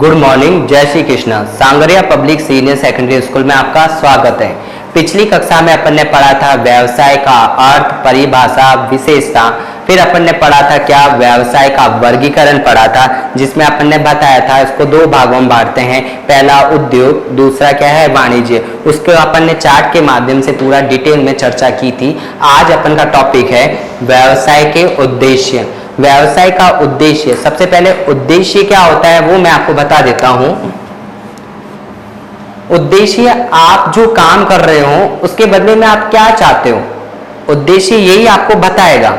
Good morning, जय Shri Krishna. Sangria public senior secondary school में आपका स्वागत है। पिछली कक्षा में अपन ने पढ़ा था व्यवसाय का अर्थ, परिभाषा, विशेषता। फिर अपन ने पढ़ा था क्या व्यवसाय का वर्गीकरण पढ़ा था, जिसमें अपन ने बताया था इसको दो भागों में बांटते हैं। पहला उद्योग, दूसरा क्या है वाणिज्य। उसके अपन ने चार्ट के माध्यम से पूरा डिटेल में चर्चा की थी। आज अपन का टॉपिक है व्यवसाय के उद्देश्य। व्यवसाय का उद्देश्य, सबसे पहले उद्देश्य क्या होता है वो मैं आपको बता देता हूं। उद्देश्य आप जो काम कर रहे हो उसके बदले में आप क्या चाहते हो, उद्देश्य यही आपको बताएगा।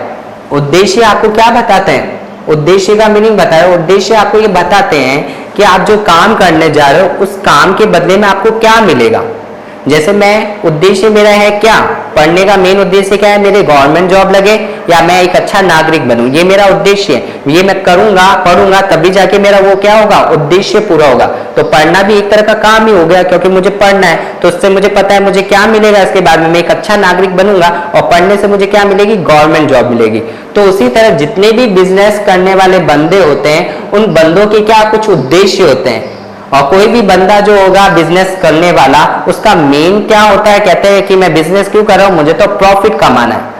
उद्देश्य आपको क्या बताते हैं, उद्देश्य का मीनिंग बताए। उद्देश्य आपको ये बताते हैं कि आप जो काम करने जा रहे हो उस काम के बदले में आपको क्या मिलेगा। जैसे मैं, उद्देश्य मेरा है क्या, पढ़ने का मेन उद्देश्य क्या है, मेरे गवर्नमेंट जॉब लगे या मैं एक अच्छा नागरिक बनूं, ये मेरा उद्देश्य है। ये मैं करूंगा, पढ़ूंगा, तभी जाके मेरा वो क्या होगा, उद्देश्य पूरा होगा। तो पढ़ना भी एक तरह का काम ही हो गया, क्योंकि मुझे पढ़ना है तो उससे मुझे पता है मुझे क्या मिलेगा। इसके बाद में मैं एक अच्छा नागरिक बनूंगा और पढ़ने से मुझे क्या मिलेगी, गवर्नमेंट जॉब मिलेगी। तो उसी तरह जितने भी बिजनेस करने वाले बंदे होते हैं उन बंदों के क्या कुछ उद्देश्य होते हैं। और कोई भी बंदा जो होगा बिजनेस करने वाला, उसका मेन क्या होता है, कहते हैं कि मैं बिजनेस क्यों कर रहा हूं, मुझे तो प्रॉफिट कमाना है।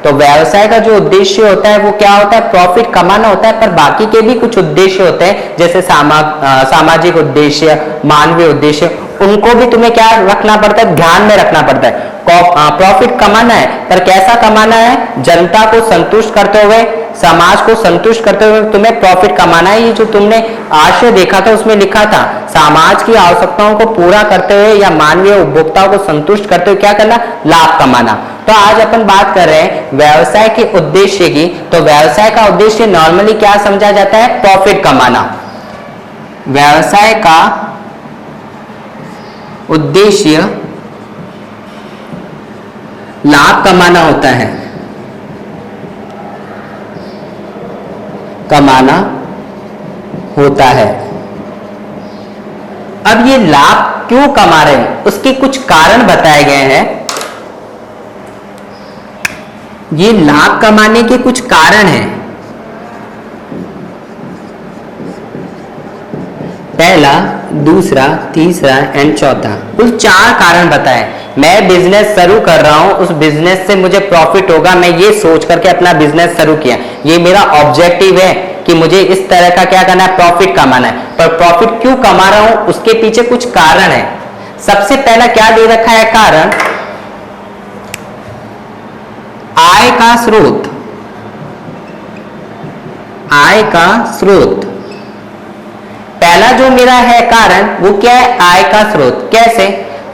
तो व्यवसाय का जो उद्देश्य होता है वो क्या होता है, प्रॉफिट कमाना होता है। पर बाकी के भी कुछ उद्देश्य होते हैं, जैसे सामाजिक उद्देश्य, मानवीय उद्देश्य, उनको भी तुम्हें क्या रखना पड़ता है, ध्यान में रखना पड़ता है। प्रॉफिट कमाना है, पर कैसा कमाना है, जनता को संतुष्ट करते हुए, समाज को संतुष्ट करते हुए तुम्हें प्रॉफिट कमाना है। ये जो तुमने आशय देखा था उसमें लिखा था, समाज की आवश्यकताओं को पूरा करते हुए या मानवीय उपभोक्ताओं को संतुष्ट करते हुए क्या करना, लाभ कमाना। तो आज अपन बात कर रहे हैं व्यवसाय के उद्देश्य की। तो व्यवसाय का उद्देश्य नॉर्मली क्या समझा जाता है, प्रॉफिट कमाना। व्यवसाय का उद्देश्य लाभ कमाना होता है, कमाना होता है। अब ये लाभ क्यों कमा रहे हैं, उसके कुछ कारण बताए गए हैं। ये लाभ कमाने के कुछ कारण हैं। पहला, दूसरा, तीसरा एंड चौथा, कुल 4 कारण बताए। मैं बिजनेस शुरू कर रहा हूं, उस बिजनेस से मुझे प्रॉफिट होगा, मैं ये सोच करके अपना बिजनेस शुरू किया। ये मेरा ऑब्जेक्टिव है कि मुझे इस तरह का क्या करना है, प्रॉफिट कमाना है। पर प्रॉफिट क्यों कमा रहा हूं, उसके पीछे कुछ कारण है। सबसे पहला क्या दे रखा है कारण, आय का स्रोत। आय का स्रोत पहला जो मेरा है कारण, वो क्या है, आय का स्रोत। कैसे,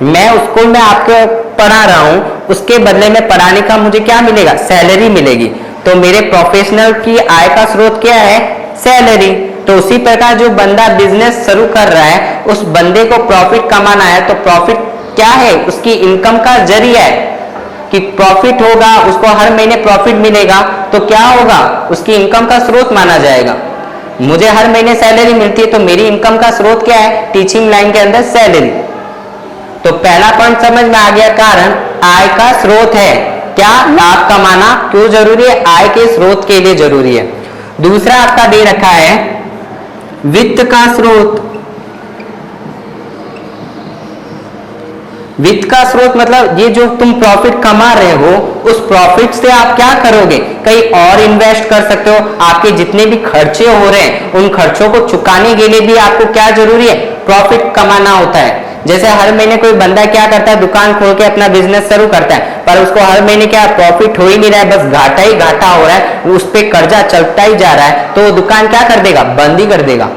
मैं स्कूल में आपको पढ़ा रहा हूं, उसके बदले में पढ़ाने का मुझे क्या मिलेगा, सैलरी मिलेगी। तो मेरे प्रोफेशनल की आय का स्रोत क्या है, सैलरी। तो उसी प्रकार जो बंदा बिजनेस शुरू कर रहा है उस बंदे को प्रॉफिट कमाना है। तो प्रॉफिट क्या है, उसकी इनकम का जरिया है कि प्रॉफिट होगा, उसको हर महीने प्रॉफिट मिलेगा तो क्या होगा, उसकी इनकम का स्रोत माना जाएगा। मुझे हर महीने सैलरी मिलती है तो मेरी इनकम का स्रोत क्या है, टीचिंग लाइन के अंदर सैलरी। तो पहला पॉइंट समझ में आ गया, कारण आय का स्रोत है। क्या, लाभ कमाना क्यों जरूरी है, आय के स्रोत के लिए जरूरी है। दूसरा आपका दे रखा है वित्त का स्रोत। वित्त का स्रोत मतलब ये जो तुम प्रॉफिट कमा रहे हो उस प्रॉफिट से आप क्या करोगे, कहीं और इन्वेस्ट कर सकते हो। आपके जितने भी खर्चे हो रहे हैं उन खर्चों को चुकाने के लिए भी आपको क्या जरूरी है, प्रॉफिट कमाना होता है। जैसे हर महीने कोई बंदा क्या करता है, दुकान खोल के अपना बिजनेस शुरू करता है, पर उसको हर महीने क्या प्रॉफिट हो ही नहीं रहा है, बस घाटा ही घाटा हो रहा है, उस पर कर्जा चलता ही जा रहा है, तो वो दुकान क्या कर देगा, बंद ही कर देगा।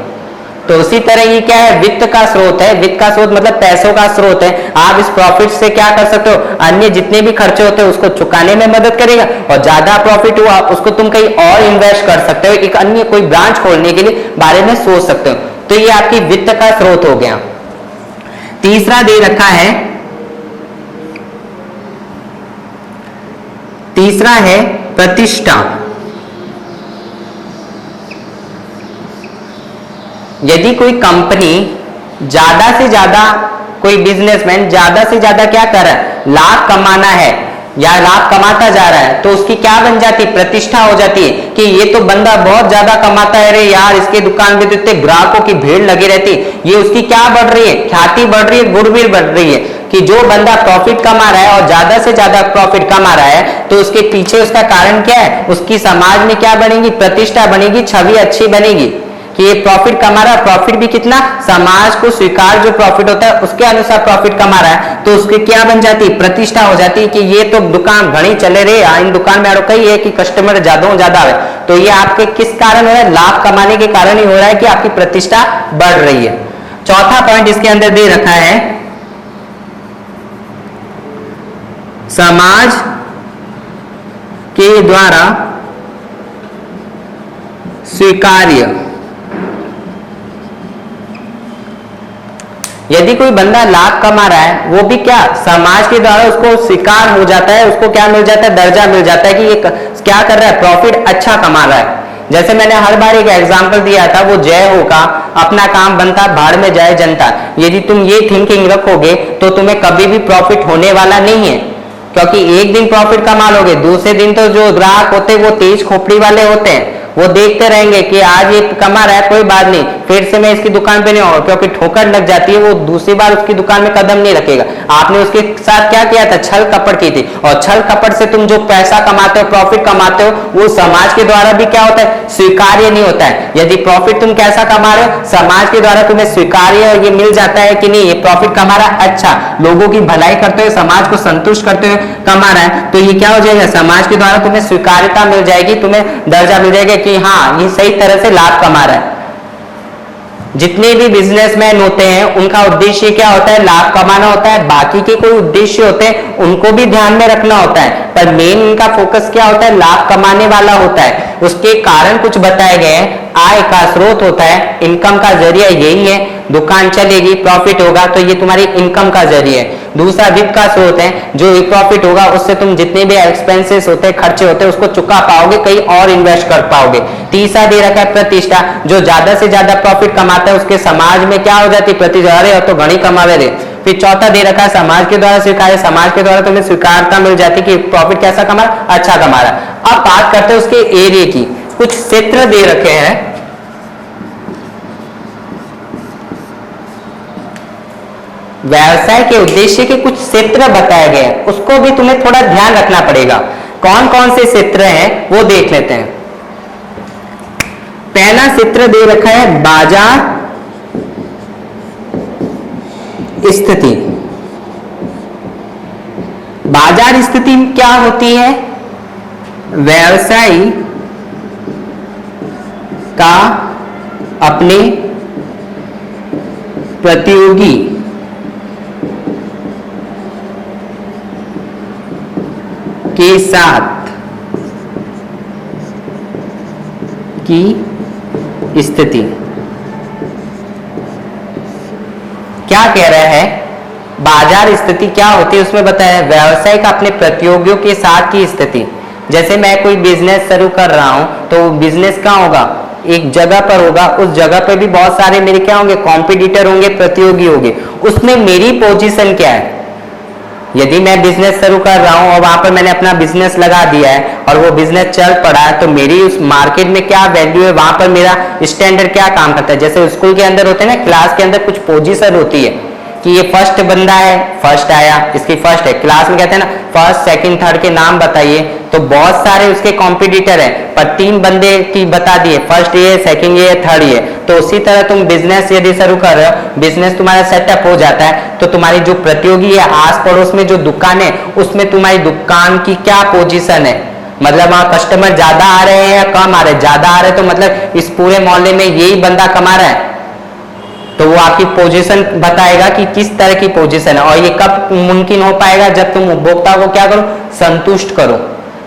तो उसी तरह ये क्या है, वित्त का स्रोत है। वित्त का स्रोत मतलब पैसों का स्रोत है। आप इस प्रॉफिट से क्या कर सकते हो, अन्य जितने भी खर्चे होते हैं उसको चुकाने में मदद करेगा, और ज्यादा प्रॉफिट हुआ उसको तुम कहीं और इन्वेस्ट कर सकते हो, एक अन्य कोई ब्रांच खोलने के लिए बारे में सोच सकते हो। तो ये आपकी वित्त का स्रोत हो गया। तीसरा दे रखा है, तीसरा है प्रतिष्ठा। यदि कोई कंपनी ज्यादा से ज्यादा, कोई बिजनेसमैन ज्यादा से ज्यादा क्या कर रहा है, लाभ कमाना है, या लाभ कमाता जा रहा है, तो उसकी क्या बन जाती है, प्रतिष्ठा हो जाती है कि ये तो बंदा बहुत ज्यादा कमाता है रे यार, इसके दुकान पे तो इतने ग्राहकों की भीड़ लगी रहती। ये उसकी क्या बढ़ रही है, ख्याति बढ़ रही है, गुडविल बढ़ रही है कि जो बंदा प्रॉफिट कमा रहा है और ज्यादा से ज्यादा प्रॉफिट कमा रहा है, तो उसके पीछे उसका कारण क्या है, उसकी समाज में क्या बनेगी, प्रतिष्ठा बनेगी, छवि अच्छी बनेगी कि ये प्रॉफिट कमा रहा है। प्रॉफिट भी कितना, समाज को स्वीकार जो प्रॉफिट होता है उसके अनुसार प्रॉफिट कमा रहा है, तो उसकी क्या बन जाती है, प्रतिष्ठा हो जाती है कि ये तो दुकान घनी चले रे, इन दुकान में कही है कि कस्टमर ज्यादा है। तो ये आपके किस कारण हो रहा है, लाभ कमाने के कारण ही हो रहा है कि आपकी प्रतिष्ठा बढ़ रही है। चौथा पॉइंट इसके अंदर दे रखा है, समाज के द्वारा स्वीकार्य। यदि कोई बंदा लाभ कमा रहा है, वो भी क्या समाज के द्वारा उसको स्वीकार हो जाता है, उसको क्या मिल जाता है, दर्जा मिल जाता है कि ये क्या कर रहा है, प्रॉफिट अच्छा कमा रहा है। जैसे मैंने हर बार एक एग्जांपल दिया था, वो जय हो का अपना काम बनता भाड़ में जाए जनता। यदि तुम ये थिंकिंग रखोगे तो तुम्हें कभी भी प्रॉफिट होने वाला नहीं है, क्योंकि एक दिन प्रॉफिट कमा लोगे, दूसरे दिन तो जो ग्राहक होते हैं वो तेज खोपड़ी वाले होते हैं, वो देखते रहेंगे कि आज ये कमा रहा है, कोई बात नहीं, फिर से मैं इसकी दुकान पे नहीं आऊंगा, क्योंकि ठोकर लग जाती है, वो दूसरी बार उसकी दुकान में कदम नहीं रखेगा। आपने उसके साथ क्या किया था, छल कपट की थी, और छल कपट से तुम जो पैसा कमाते हो, प्रॉफिट कमाते हो, वो समाज के द्वारा भी क्या होता है, स्वीकार्य नहीं होता है। यदि प्रॉफिट तुम कैसा कमा रहे हो, समाज के द्वारा तुम्हें स्वीकार्य ये मिल जाता है कि नहीं, ये प्रॉफिट कमा रहा है, अच्छा लोगों की भलाई करते हुए, समाज को संतुष्ट करते हुए कमा रहा है, तो ये क्या हो जाएगा, समाज के द्वारा तुम्हें स्वीकार्यता मिल जाएगी, तुम्हें दर्जा मिल जाएगा कि हाँ ये सही तरह से लाभ कमा रहा है। जितने भी बिजनेसमैन होते हैं उनका उद्देश्य क्या होता है, लाभ कमाना होता है। बाकी के कोई उद्देश्य होते हैं उनको भी ध्यान में रखना होता है, पर मेन इनका फोकस क्या होता है, लाभ कमाने वाला होता है। उसके कारण कुछ बताए गए हैं, आय का स्रोत होता है, इनकम का जरिया यही है, दुकान चलेगी, प्रॉफिट होगा, तो ये तुम्हारी इनकम का जरिया है। दूसरा वित्त का स्रोत है, जो प्रॉफिट होगा उससे तुम जितने भी एक्सपेंसेस होते हैं, खर्चे होते हैं, उसको चुका पाओगे, कहीं और इन्वेस्ट कर पाओगे। तीसरा दे रखा है प्रतिष्ठा, जो ज्यादा से ज्यादा प्रॉफिट कमाता है उसके समाज में क्या हो जाती है, प्रतिष्ठा, अरे तो घनी कमावे रे। फिर चौथा दे रखा है समाज के द्वारा स्वीकार, समाज के द्वारा तुम्हें स्वीकारता मिल जाती है कि प्रॉफिट कैसा कमा रहा, अच्छा कमा रहा है। अब बात करते हैं उसके एरिया की, कुछ क्षेत्र दे रखे हैं, व्यवसाय के उद्देश्य के कुछ क्षेत्र बताए गए हैं, उसको भी तुम्हें थोड़ा ध्यान रखना पड़ेगा। कौन कौन से क्षेत्र हैं वो देख लेते हैं। पहला क्षेत्र दे रखा है बाजार स्थिति। बाजार स्थिति क्या होती है, व्यवसायी का अपने प्रतियोगी के साथ की स्थिति। क्या कह रहा है, बाजार स्थिति क्या होती है उसमें बताया, व्यवसाय का अपने प्रतियोगियों के साथ की स्थिति। जैसे मैं कोई बिजनेस शुरू कर रहा हूं, तो बिजनेस कहाँ होगा, एक जगह पर होगा, उस जगह पर भी बहुत सारे मेरे क्या होंगे, कॉम्पिटिटर होंगे, प्रतियोगी होंगे, उसमें मेरी पोजीशन क्या है। यदि मैं बिजनेस शुरू कर रहा हूं और वहां पर मैंने अपना बिजनेस लगा दिया है और वो बिजनेस चल पड़ा है, तो मेरी उस मार्केट में क्या वैल्यू है, वहां पर मेरा स्टैंडर्ड क्या काम करता है। जैसे स्कूल के अंदर होते हैं ना, क्लास के अंदर कुछ पोजीशन होती है कि ये फर्स्ट बंदा है, फर्स्ट आया, इसकी फर्स्ट है। क्लास में कहते हैं ना फर्स्ट सेकंड थर्ड के नाम बताइए, तो बहुत सारे उसके कॉम्पिटिटर हैं, पर 3 बंदे की बता दिए, फर्स्ट ये, सेकंड ये, थर्ड ये। तो उसी तरह तुम बिजनेस यदि शुरू कर रहे हो, बिजनेस तुम्हारा सेटअप हो जाता है, तो तुम्हारी जो प्रतियोगी है, आस पड़ोस में जो दुकान है, उसमें तुम्हारी दुकान की क्या पोजीशन है, मतलब वहां कस्टमर ज्यादा आ रहे हैं या कम आ रहे हैं। ज्यादा आ रहे तो मतलब इस पूरे मोहल्ले में यही बंदा कमा रहा है, तो वो आपकी पोजीशन बताएगा कि किस तरह की पोजीशन है। और ये कब मुमकिन हो पाएगा, जब तुम उपभोक्ता को क्या करो, संतुष्ट करो।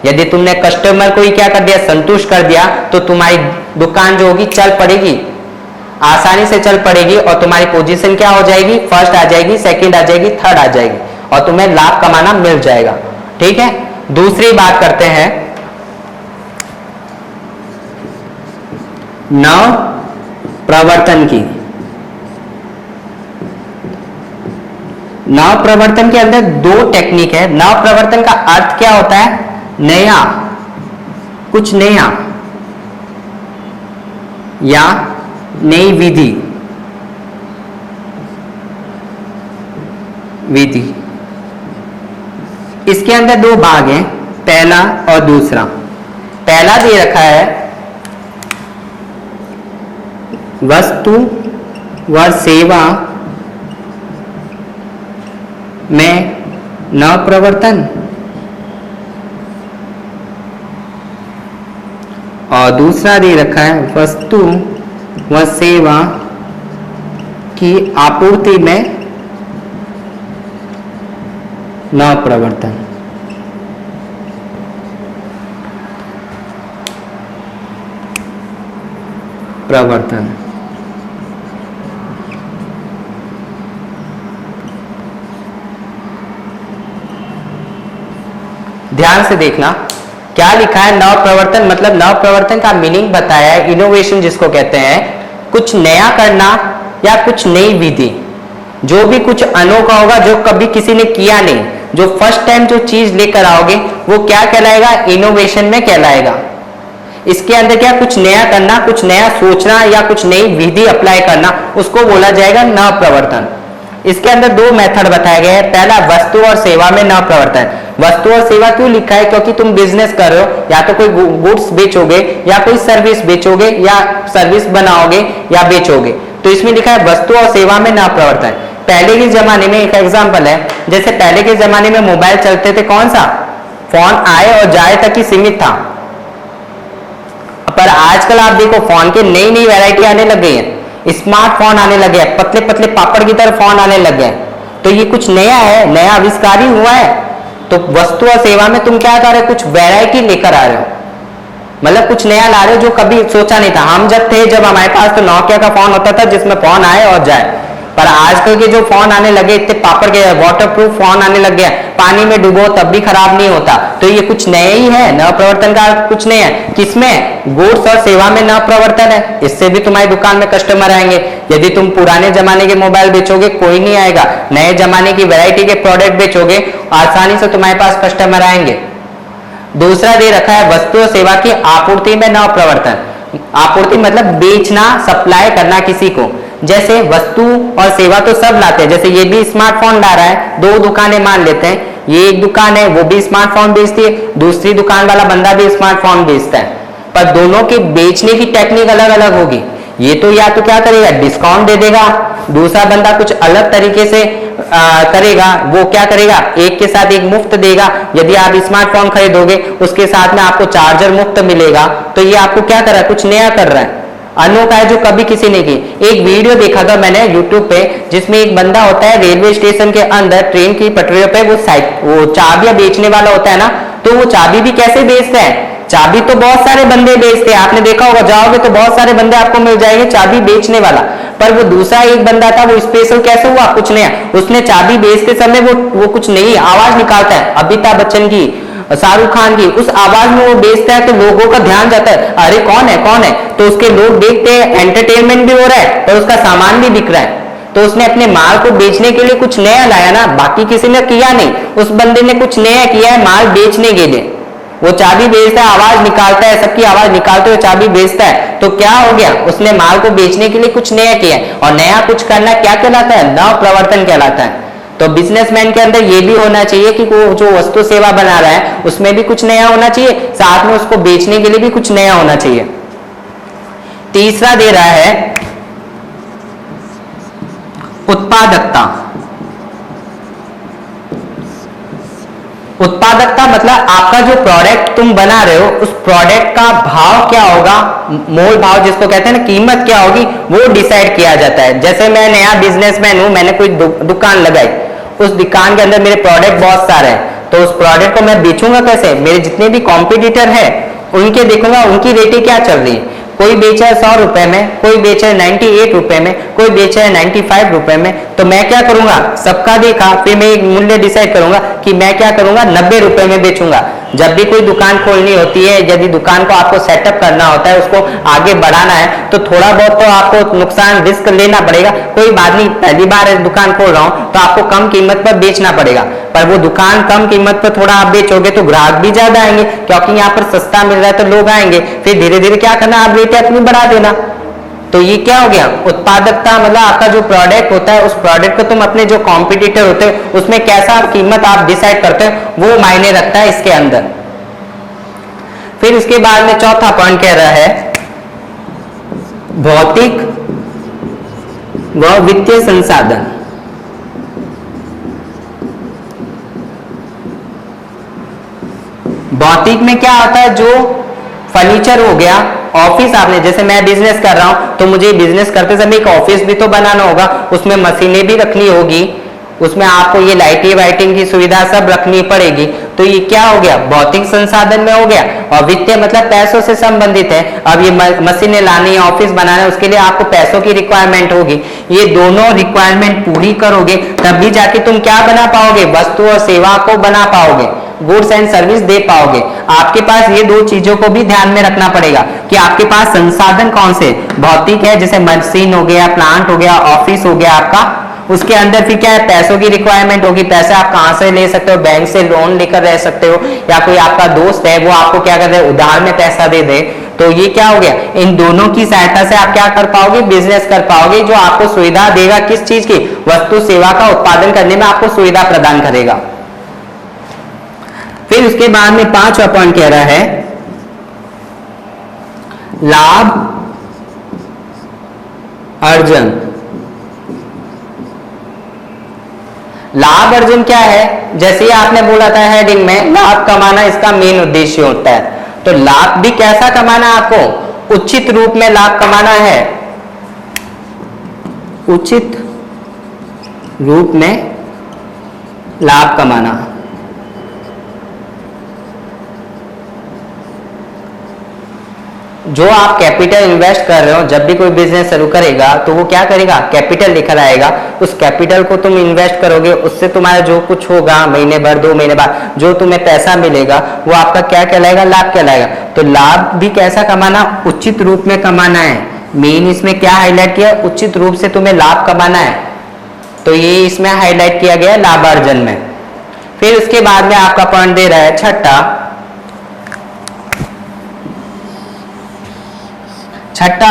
यदि तुमने कस्टमर को ही क्या कर दिया, संतुष्ट कर दिया, तो तुम्हारी दुकान जो होगी चल पड़ेगी, आसानी से चल पड़ेगी, और तुम्हारी पोजीशन क्या हो जाएगी, फर्स्ट आ जाएगी, सेकंड आ जाएगी, थर्ड आ जाएगी, और तुम्हें लाभ कमाना मिल जाएगा। ठीक है, दूसरी बात करते हैं नव प्रवर्तन की। नव प्रवर्तन के अंदर दो टेक्निक है। नव प्रवर्तन का अर्थ क्या होता है? नया, कुछ नया या नई विधि। इसके अंदर दो भाग हैं, पहला और दूसरा। पहला दे रखा है वस्तु व सेवा में नव प्रवर्तन, और दूसरा दे रखा है वस्तु व सेवा की आपूर्ति में नव प्रवर्तन। ध्यान से देखना क्या लिखा है। नव प्रवर्तन मतलब नव प्रवर्तन का मीनिंग बताया है, इनोवेशन जिसको कहते हैं, कुछ नया करना या कुछ नई विधि, जो भी कुछ अनोखा होगा, जो कभी किसी ने किया नहीं, जो फर्स्ट टाइम जो चीज लेकर आओगे वो क्या कहलाएगा? इनोवेशन में कहलाएगा। इसके अंदर क्या, कुछ नया करना, कुछ नया सोचना या कुछ नई विधि अप्लाई करना, उसको बोला जाएगा नव प्रवर्तन। इसके अंदर दो मेथड बताए गए हैं। पहला वस्तु और सेवा में नव प्रवर्तन। वस्तु और सेवा क्यों लिखा है? क्योंकि तुम बिजनेस कर रहे हो, या तो कोई गुड्स बेचोगे या कोई सर्विस बेचोगे या सर्विस बनाओगे या बेचोगे, तो इसमें लिखा है वस्तु और सेवा में नव प्रवर्तन। पहले के जमाने में एक एग्जांपल है, जैसे पहले के जमाने में मोबाइल चलते थे, कौन सा? फोन आए और जाए तक ही सीमित था। पर आजकल आप देखो फोन के नई नई वैरायटी आने लग गई है, स्मार्टफोन आने लगे हैं, पतले पतले पापड़ की तरह फोन आने लग गए। तो ये कुछ नया है, नया आविष्कार ही हुआ है। तो वस्तु और सेवा में तुम क्या कर रहे हो? कुछ वैरायटी लेकर आ रहे हो, मतलब कुछ नया ला रहे हो जो कभी सोचा नहीं था। हम जब थे, जब हमारे पास तो नोकिया का फोन होता था जिसमें फोन आए और जाए, पर आजकल के जो फोन आने लगे इतने पापड़ के, वाटरप्रूफ फोन आने लग गया, पानी में डुबो तब भी खराब नहीं होता। तो ये कुछ नया ही है, नव प्रवर्तन का कुछ नहीं है। किसमें? गुड्स और सेवा में नव प्रवर्तन है। इससे भी तुम्हारी दुकान में कस्टमर आएंगे। यदि तुम पुराने जमाने के मोबाइल बेचोगे कोई नहीं आएगा, नए जमाने की वैरायटी के प्रोडक्ट बेचोगे आसानी से तुम्हारे पास कस्टमर आएंगे। दूसरा दे रखा है वस्तु और सेवा की आपूर्ति में नव प्रवर्तन। आपूर्ति मतलब बेचना, सप्लाई करना किसी को। जैसे वस्तु और सेवा तो सब लाते हैं, जैसे ये भी स्मार्टफोन ला रहा है, दो दुकानें मान लेते हैं, ये एक दुकान है वो भी स्मार्टफोन बेचती है, दूसरी दुकान वाला बंदा भी स्मार्टफोन बेचता है, पर दोनों के बेचने की टेक्निक अलग अलग होगी। ये तो या तो क्या करेगा, डिस्काउंट दे देगा, दूसरा बंदा कुछ अलग तरीके से करेगा, वो क्या करेगा, एक के साथ एक मुफ्त देगा। यदि आप स्मार्टफोन खरीदोगे उसके साथ में आपको चार्जर मुफ्त मिलेगा। तो ये आपको क्या कर रहा है, कुछ नया कर रहा है, अनोखा है जो कभी किसी ने की। एक वीडियो देखा था मैंने यूट्यूब पे, जिसमें एक बंदा होता है रेलवे स्टेशन के अंदर ट्रेन की पटरियों पे वो चाबियां बेचने वाला होता है ना, तो वो चाबी भी कैसे बेचता है, चाबी तो बहुत सारे बंदे बेचते हैं, आपने देखा होगा, जाओगे तो बहुत सारे बंदे आपको मिल जाएंगे चाबी बेचने वाला। पर वो दूसरा एक बंदा था, वो स्पेशल कैसे हुआ, कुछ नया, उसने चाबी बेचते समय वो कुछ नई आवाज निकालता है, अमिताभ बच्चन की, शाहरुख खान की, उस आवाज में वो बेचता है, तो लोगों का ध्यान जाता है, अरे कौन है कौन है, तो उसके लोग देखते हैं, एंटरटेनमेंट भी हो रहा है और उसका सामान भी बिक रहा है। तो उसने अपने माल को बेचने के लिए कुछ नया लाया ना, बाकी किसी ने किया नहीं, उस बंदे ने कुछ नया किया है माल बेचने के लिए। वो चाबी बेचता है, आवाज निकालता है, सबकी आवाज निकालते हुए चाबी बेचता है, तो क्या हो गया, उसने माल को बेचने के लिए कुछ नया किया है। और नया कुछ करना क्या कहलाता है, नव प्रवर्तन कहलाता है। तो बिजनेसमैन के अंदर ये भी होना चाहिए कि वो जो वस्तु सेवा बना रहा है उसमें भी कुछ नया होना चाहिए, साथ में उसको बेचने के लिए भी कुछ नया होना चाहिए। तीसरा दे रहा है उत्पादकता। उत्पादकता मतलब आपका जो प्रोडक्ट तुम बना रहे हो उस प्रोडक्ट का भाव क्या होगा, मोल भाव जिसको कहते हैं ना, कीमत क्या होगी, वो डिसाइड किया जाता है। जैसे मैं नया बिजनेसमैन हूं, मैंने कोई दुकान लगाई, उस दुकान के अंदर मेरे प्रोडक्ट बहुत सारे हैं, तो उस प्रोडक्ट को मैं बेचूंगा कैसे, मेरे जितने भी कॉम्पिटिटर है उनके देखूंगा उनकी रेटिंग क्या चल रही है। कोई बेचा है 100 रुपए में, कोई बेचा है 98 रुपए में, कोई बेचा है 95 रुपए में। तो मैं क्या करूंगा, सबका देखा, फिर मैं एक मूल्य डिसाइड करूंगा कि मैं क्या करूंगा, 90 रुपए में बेचूंगा। जब भी कोई दुकान खोलनी होती है, यदि दुकान को आपको सेटअप करना होता है, उसको आगे बढ़ाना है, तो थोड़ा बहुत तो आपको नुकसान रिस्क लेना पड़ेगा। कोई बात नहीं, पहली बार दुकान खोल रहा हूं तो आपको कम कीमत पर बेचना पड़ेगा, पर वो दुकान कम कीमत पर थोड़ा आप बेचोगे तो ग्राहक भी ज्यादा आएंगे, क्योंकि यहाँ पर सस्ता मिल रहा है तो लोग आएंगे। फिर धीरे धीरे क्या करना, आप रेट अपनी बढ़ा देना। तो ये क्या हो गया, उत्पादकता, मतलब आपका जो प्रोडक्ट होता है, उस प्रोडक्ट को तुम अपने जो कॉम्पिटिटर होते हैं उसमें कैसा कीमत आप डिसाइड करते हैं, वो मायने रखता है इसके अंदर। फिर इसके बाद में चौथा पॉइंट कह रहा है भौतिक व वित्तीय संसाधन। भौतिक में क्या आता है, जो फर्नीचर हो गया, ऑफिस, आपने जैसे मैं बिजनेस कर रहा हूं तो मुझे बिजनेस करते समय एक ऑफिस भी तो बनाना होगा, उसमें मशीनें भी रखनी होगी, उसमें आपको ये लाइटिंग वाइटिंग की सुविधा सब रखनी पड़ेगी। तो ये क्या हो गया, भौतिक संसाधन में हो गया। और वित्तीय मतलब पैसों से संबंधित है। अब ये मशीनें लानी है, ऑफिस बनाना है, उसके लिए आपको पैसों की रिक्वायरमेंट होगी। ये दोनों रिक्वायरमेंट पूरी करोगे तब भी जाके तुम क्या बना पाओगे, वस्तु और सेवा को बना पाओगे, गुड्स एंड सर्विस दे पाओगे। आपके पास ये दो चीजों को भी ध्यान में रखना पड़ेगा कि आपके पास संसाधन कौन से, भौतिक है जैसे मशीन हो गया, प्लांट हो गया, ऑफिस हो गया आपका, उसके अंदर फिर क्या है, पैसों की रिक्वायरमेंट होगी। पैसे आप कहां से ले सकते हो, बैंक से लोन लेकर रह सकते हो, या कोई आपका दोस्त है वो आपको क्या कर रहे हैं, उधार में पैसा दे दे। तो ये क्या हो गया, इन दोनों की सहायता से आप क्या कर पाओगे, बिजनेस कर पाओगे, जो आपको सुविधा देगा, किस चीज की, वस्तु सेवा का उत्पादन करने में आपको सुविधा प्रदान करेगा। फिर उसके बाद में पांचवा पॉइंट कह रहा है लाभ अर्जन। लाभ अर्जन क्या है, जैसे ही आपने बोला था हेडिंग में, लाभ कमाना इसका मेन उद्देश्य होता है। तो लाभ भी कैसा कमाना है आपको, उचित रूप में लाभ कमाना है, उचित रूप में लाभ कमाना। जो आप कैपिटल इन्वेस्ट कर रहे हो, जब भी कोई बिजनेस शुरू करेगा तो वो क्या करेगा, कैपिटल लेकर आएगा। उस कैपिटल को तुम इन्वेस्ट करोगे, उससे तुम्हारा जो कुछ होगा, महीने भर 2 महीने बाद जो तुम्हें पैसा मिलेगा वो आपका क्या कहलाएगा, लाभ कहलाएगा। तो लाभ भी कैसा कमाना, उचित रूप में कमाना है। मेन इसमें क्या हाईलाइट किया, उचित रूप से तुम्हें लाभ कमाना है। तो ये इसमें हाईलाइट किया गया लाभार्जन में। फिर उसके बाद में आपका पॉइंट दे रहा है छठा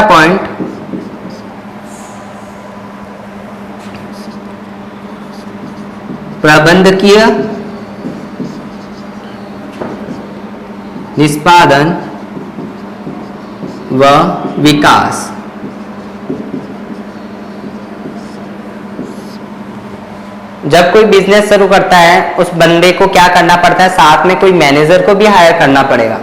पॉइंट, प्रबंधकीय निष्पादन व विकास। जब कोई बिजनेस शुरू करता है, उस बंदे को क्या करना पड़ता है, साथ में कोई मैनेजर को भी हायर करना पड़ेगा।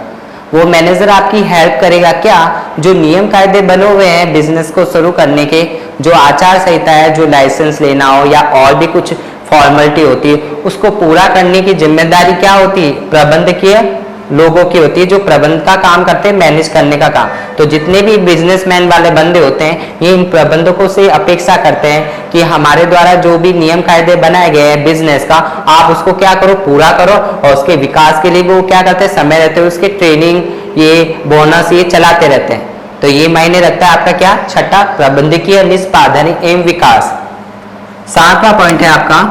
वो मैनेजर आपकी हेल्प करेगा क्या, जो नियम कायदे बने हुए हैं बिजनेस को शुरू करने के, जो आचार संहिता है, जो लाइसेंस लेना हो या और भी कुछ फॉर्मेलिटी होती है, उसको पूरा करने की जिम्मेदारी क्या होती है, प्रबंधकीय लोगों की होती है, जो प्रबंध का काम करते हैं, मैनेज करने का काम। तो जितने भी बिजनेसमैन वाले बंदे होते हैं, ये इन प्रबंधकों से अपेक्षा करते हैं कि हमारे द्वारा जो भी नियम कायदे बनाए गए हैं बिजनेस का, आप उसको क्या करो, पूरा करो, और उसके विकास के लिए वो क्या करते हैं, समय रहते हुए उसके ट्रेनिंग, ये बोनस, ये चलाते रहते हैं। तो ये मायने रखता है आपका क्या, छठा, प्रबंधकीय निष्पादन एवं विकास। सातवां पॉइंट है आपका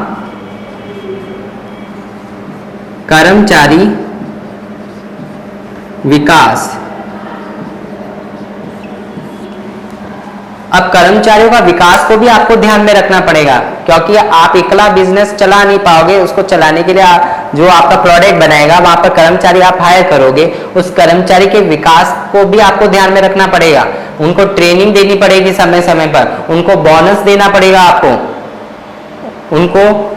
कर्मचारी विकास। अब कर्मचारियों का विकास को भी आपको ध्यान में रखना पड़ेगा, क्योंकि आप अकेला बिजनेस चला नहीं पाओगे। उसको चलाने के लिए जो आपका प्रोडक्ट बनाएगा, वहां पर कर्मचारी आप हायर करोगे, उस कर्मचारी के विकास को भी आपको ध्यान में रखना पड़ेगा। उनको ट्रेनिंग देनी पड़ेगी समय समय पर, उनको बोनस देना पड़ेगा आपको, उनको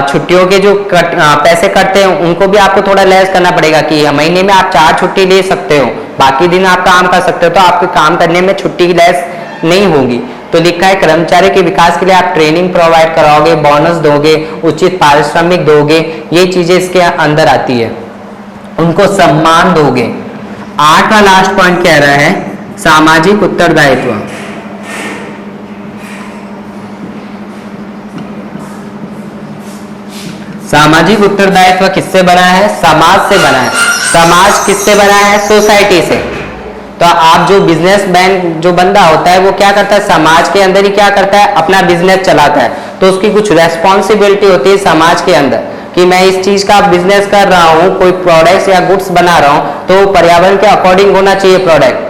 छुट्टियों के जो पैसे कटते हैं उनको भी आपको थोड़ा लेस करना पड़ेगा कि महीने में आप 4 छुट्टी ले सकते हो, बाकी दिन आप काम कर सकते हो, तो आपके काम करने में छुट्टी की लेस नहीं होगी। तो लिखा है कर्मचारी के विकास के लिए आप ट्रेनिंग प्रोवाइड कराओगे, बोनस दोगे, उचित पारिश्रमिक दोगे, ये चीजें इसके अंदर आती है। उनको सम्मान दोगे। 8वां लास्ट पॉइंट कह रहा है सामाजिक उत्तरदायित्व। सामाजिक उत्तरदायित्व किससे बना है? समाज से बना है। समाज किससे बना है? सोसाइटी से। तो आप जो बिजनेसमैन जो बंदा होता है वो क्या करता है? समाज के अंदर ही क्या करता है? अपना बिजनेस चलाता है। तो उसकी कुछ रेस्पॉन्सिबिलिटी होती है समाज के अंदर कि मैं इस चीज का बिजनेस कर रहा हूँ, कोई प्रोडक्ट्स या गुड्स बना रहा हूँ, तो पर्यावरण के अकॉर्डिंग होना चाहिए प्रोडक्ट।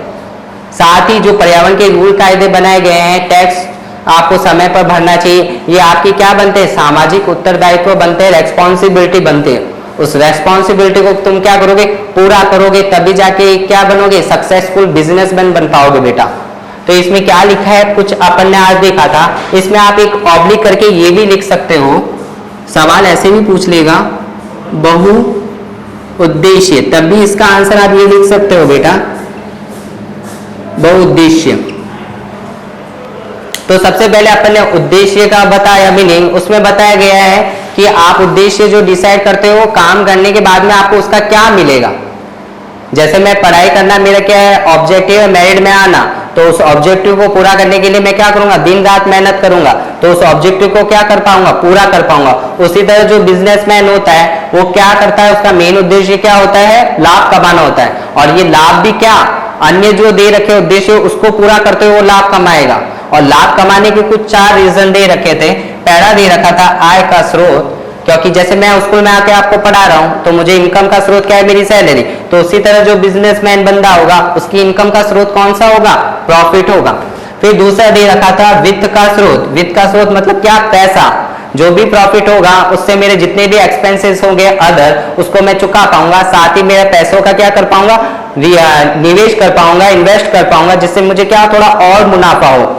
साथ ही जो पर्यावरण के रूल कायदे बनाए गए हैं, टैक्स आपको समय पर भरना चाहिए, ये आपकी क्या बनते हैं? सामाजिक उत्तरदायित्व बनते हैं, रेस्पॉन्सिबिलिटी बनते हैं। उस रेस्पॉन्सिबिलिटी को तुम क्या करोगे? पूरा करोगे, तभी जाके क्या बनोगे? सक्सेसफुल बिजनेसमैन बन पाओगे बेटा। तो इसमें क्या लिखा है? कुछ अपन ने आज देखा था, इसमें आप एक ऑब्लिक करके ये भी लिख सकते हो, सवाल ऐसे भी पूछ लेगा बहु उद्देश्य, तब भी इसका आंसर आप ये लिख सकते हो बेटा, बहुउद्देश्य। तो सबसे पहले अपन ने उद्देश्य का बताया मीनिंग, उसमें बताया गया है कि आप उद्देश्य जो डिसाइड करते हो काम करने के बाद में आपको उसका क्या मिलेगा। जैसे मैं पढ़ाई करना, मेरा क्या है ऑब्जेक्टिव है? मेरिट में आना। तो उस ऑब्जेक्टिव को पूरा करने के लिए मैं क्या करूंगा? दिन रात मेहनत करूंगा, तो उस ऑब्जेक्टिव को क्या कर पाऊंगा? पूरा कर पाऊंगा। उसी तरह जो बिजनेसमैन होता है वो क्या करता है? उसका मेन उद्देश्य क्या होता है? लाभ कमाना होता है। और ये लाभ भी क्या, अन्य जो दे रखे उद्देश्य उसको पूरा करते हुए वो लाभ कमाएगा। और लाभ कमाने के कुछ 4 रीजन दे रखे थे। पहला दे रखा था आय का स्रोत, क्योंकि जैसे मैं स्कूल में आके आपको पढ़ा रहा हूं तो मुझे इनकम का स्रोत क्या है? मेरी सैलरी। तो उसी तरह जो बिजनेसमैन बंदा होगा उसकी इनकम का स्रोत कौन सा होगा? प्रॉफिट होगा। फिर दूसरा दे रखा था वित्त का स्रोत। वित्त का स्रोत मतलब क्या? पैसा। जो भी प्रॉफिट होगा उससे मेरे जितने भी एक्सपेंसेस होंगे अदर, उसको मैं चुका पाऊंगा। साथ ही मेरे पैसों का क्या कर पाऊंगा? निवेश कर पाऊंगा, इन्वेस्ट कर पाऊंगा, जिससे मुझे क्या थोड़ा और मुनाफा हो।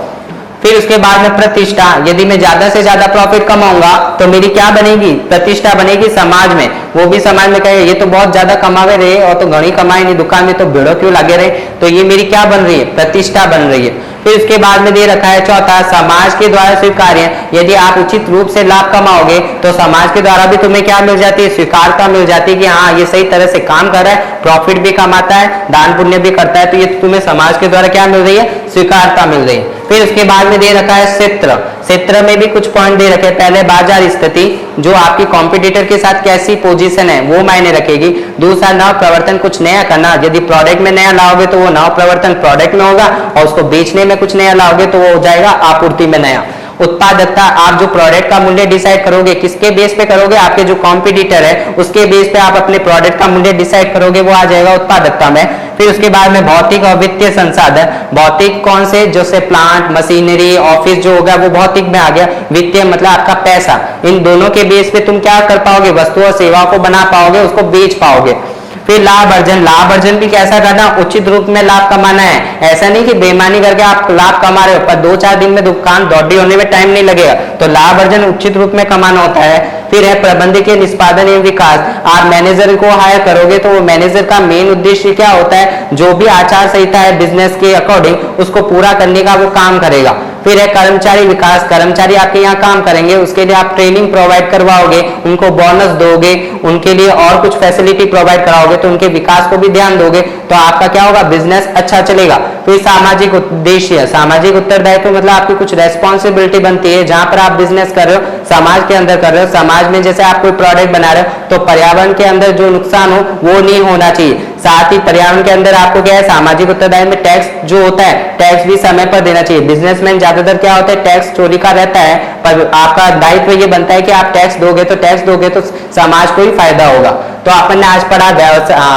फिर उसके बाद में प्रतिष्ठा, यदि मैं ज्यादा से ज्यादा प्रॉफिट कमाऊंगा तो मेरी क्या बनेगी? प्रतिष्ठा बनेगी समाज में। वो भी समाज में कहे ये तो बहुत ज्यादा कमावे रहे और तो घनी कमाए नहीं, दुकान में तो भिड़ो क्यों लगे रहे। तो ये मेरी क्या बन रही है? प्रतिष्ठा बन रही है। फिर उसके बाद में दे रखा है चौथा, समाज के द्वारा स्वीकार्य। यदि आप उचित रूप से लाभ कमाओगे तो समाज के द्वारा भी तुम्हें क्या मिल जाती है? स्वीकारता मिल जाती है कि हाँ ये सही तरह से काम कर रहा है, प्रॉफिट भी कमाता है, दान पुण्य भी करता है, तो ये तुम्हें समाज के द्वारा क्या मिल रही है? स्वीकारता मिल रही है। फिर उसके बाद में दे रखा है क्षेत्र। क्षेत्र में भी कुछ पॉइंट दे रखे हैं। पहले बाजार स्थिति, जो आपकी कॉम्पिटिटर के साथ कैसी पोजीशन है वो मायने रखेगी। दूसरा नव प्रवर्तन, कुछ नया करना। यदि प्रोडक्ट में नया लाओगे तो वो नव प्रवर्तन प्रोडक्ट में होगा, और उसको बेचने में कुछ नया लाओगे तो वो हो जाएगा आपूर्ति में नया। उत्पादकता, आप जो प्रोडक्ट का मूल्य डिसाइड करोगे किसके बेस पे करोगे? आपके जो कॉम्पिटिटर है उसके बेस पे आप अपने प्रोडक्ट का मूल्य डिसाइड करोगे, वो आ जाएगा उत्पादकता में। फिर उसके बाद में भौतिक और वित्तीय संसाधन। भौतिक कौन से? जैसे प्लांट, मशीनरी, ऑफिस जो होगा वो भौतिक में आ गया। वित्तीय मतलब आपका पैसा। इन दोनों के बेस पे तुम क्या कर पाओगे? वस्तु और सेवाओं को बना पाओगे, उसको बेच पाओगे। फिर लाभ अर्जन। लाभ अर्जन भी कैसा करना? उचित रूप में लाभ कमाना है। ऐसा नहीं कि बेईमानी करके आप लाभ कमा रहे हो पर 2-4 दिन में दुकान दौड़ी होने में टाइम नहीं लगेगा। तो लाभ अर्जन उचित रूप में कमाना होता है। फिर है प्रबंधकीय निष्पादन एवं विकास। आप मैनेजर को हायर करोगे तो वो मैनेजर का मेन उद्देश्य क्या होता है? जो भी आचार संहिता है बिजनेस के अकॉर्डिंग उसको पूरा करने का वो काम करेगा। फिर है कर्मचारी विकास। कर्मचारी आपके यहाँ काम करेंगे, उसके लिए आप ट्रेनिंग प्रोवाइड करवाओगे, उनको बोनस दोगे, उनके लिए और कुछ फैसिलिटी प्रोवाइड कराओगे, तो उनके विकास को भी ध्यान दोगे, तो आपका क्या होगा? बिजनेस अच्छा चलेगा। फिर सामाजिक उद्देश्य। सामाजिक उत्तरदायित्व मतलब आपकी कुछ रेस्पॉन्सिबिलिटी बनती है जहां पर आप बिजनेस कर रहे हो, समाज के अंदर कर रहे हो। समाज में जैसे आप कोई प्रोडक्ट बना रहे हो तो पर्यावरण के अंदर जो नुकसान हो वो नहीं होना चाहिए। साथ ही पर्यावरण के अंदर आपको क्या है? सामाजिक उत्तरदायित्व में टैक्स जो होता है, टैक्स भी समय पर देना चाहिए। बिजनेसमैन ज्यादातर क्या होता है? टैक्स चोरी का रहता है, पर आपका दायित्व ये बनता है कि आप टैक्स दोगे तो समाज को ही फायदा होगा। तो अपन ने आज पढ़ा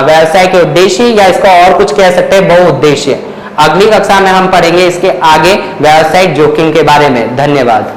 व्यवसाय के उद्देश्य, या इसको और कुछ कह सकते हैं बहुउद्देश्य। अगली कक्षा में हम पढ़ेंगे इसके आगे व्यावसायिक जोखिम के बारे में। धन्यवाद।